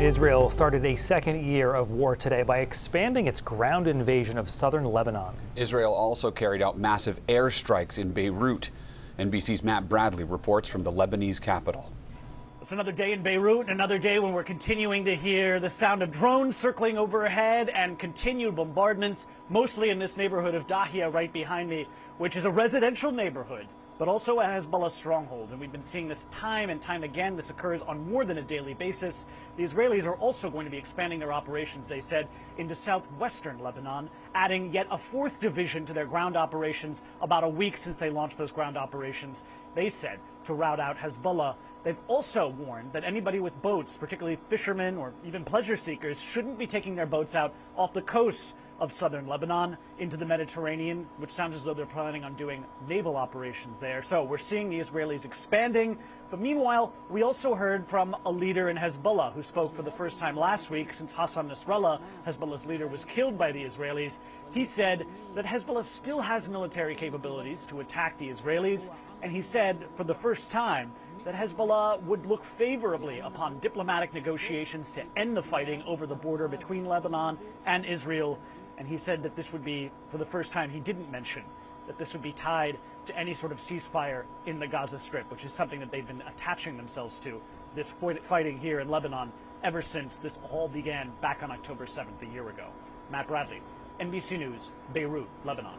Israel started a second year of war today by expanding its ground invasion of southern Lebanon. Israel also carried out massive airstrikes in Beirut. NBC's Matt Bradley reports from the Lebanese capital. It's another day in Beirut, another day when we're continuing to hear the sound of drones circling overhead and continued bombardments, mostly in this neighborhood of Dahia right behind me, which is a residential neighborhood, but also a Hezbollah stronghold. And we've been seeing this time and time again. This occurs on more than a daily basis. The Israelis are also going to be expanding their operations, they said, into southwestern Lebanon, adding yet a fourth division to their ground operations about a week since they launched those ground operations, they said, to rout out Hezbollah. They've also warned that anybody with boats, particularly fishermen or even pleasure seekers, shouldn't be taking their boats out off the coast of southern Lebanon into the Mediterranean, which sounds as though they're planning on doing naval operations there. So we're seeing the Israelis expanding. But meanwhile, we also heard from a leader in Hezbollah who spoke for the first time last week since Hassan Nasrallah, Hezbollah's leader, was killed by the Israelis. He said that Hezbollah still has military capabilities to attack the Israelis. And he said for the first time that Hezbollah would look favorably upon diplomatic negotiations to end the fighting over the border between Lebanon and Israel. And he said that this would be, for the first time, he didn't mention that this would be tied to any sort of ceasefire in the Gaza Strip, which is something that they've been attaching themselves to, this fighting here in Lebanon, ever since this all began back on October 7th, a year ago. Matt Bradley, NBC News, Beirut, Lebanon.